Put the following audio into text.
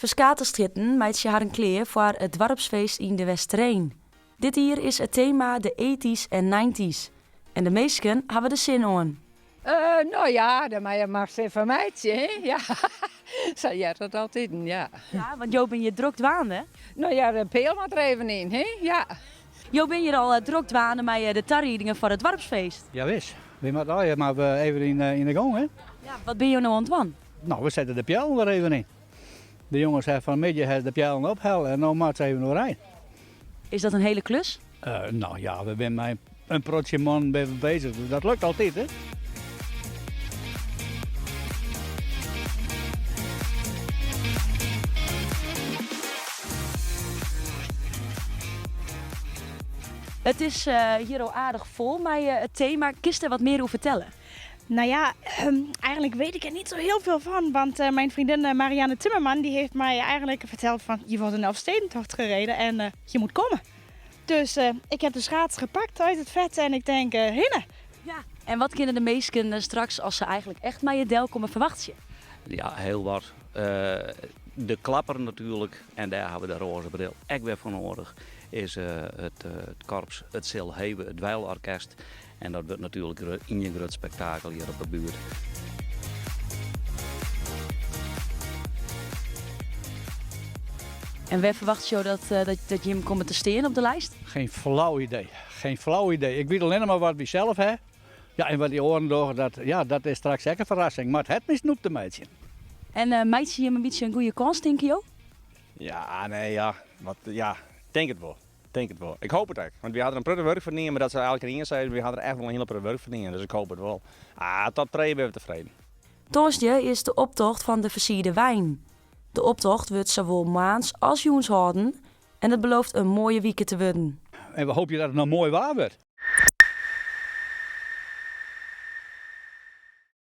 Verskaterstritten meid ze haar een kleer voor het dorpsfeest in de Westereen. Dit hier is het thema de 80's en 90's. En de meesten hebben de zin aan. Nou ja, dan mag ze van meidje, hè? Ja, zo ja, dat altijd, ja. Ja, want Jo ben je druk dwaan, hè? Nou ja, de peel maar er even in, hè? Ja. Jo ben je al druk dwaan met de tarriedingen voor het dorpsfeest. Ja, wist. We moeten al maar even in de gang, hè? Ja, wat ben je nou aan het doen? Nou, we zetten de pjellen er even in. De jongens hebben vanmiddag de pjellen ophalen en dan moet ze even nog rijden. Is dat een hele klus? Nou ja, we zijn met een protje man bezig. Dat lukt altijd, hè? Het is hier al aardig vol, maar het thema, kist er wat meer over vertellen? Nou ja, eigenlijk weet ik er niet zo heel veel van. Want mijn vriendin Marianne Timmerman die heeft mij eigenlijk verteld van... je wordt een Elfstedentocht gereden en je moet komen. Dus ik heb de schaats gepakt uit het vet en ik denk, hinnen. Ja. En wat kunnen de meesten straks als ze eigenlijk echt met je deel komen verwachten? Ja, heel wat. De klapper natuurlijk, en daar hebben we de roze bril echt weer voor nodig, is het korps, het Zil Heven, het Dweilorkest. En dat wordt natuurlijk een groot spektakel hier op de buurt. En waar verwacht je dat je hem komt te staan op de lijst? Geen flauw idee. Geen flauw idee. Ik weet alleen maar wat we zelf hebben. Ja, en wat die oren doen, dat is straks zeker een verrassing. Maar het misnoept de meidje. En meidje je hem een beetje een goede kans, denk je joh? Ja, nee, ja. Denk het wel. Denk het wel. Ik hoop het echt. Want we hadden een pruttig werk verdienen, maar dat ze eigenlijk erin zeiden, we hadden echt wel een hele pruttig werk verdienen. Dus ik hoop het wel. Tot pre ben we tevreden. Torsdag is de optocht van de versierde wijn. De optocht wordt zowel maands als joens houden en het belooft een mooie weekend te worden. En we hopen dat het nog mooi waar wordt.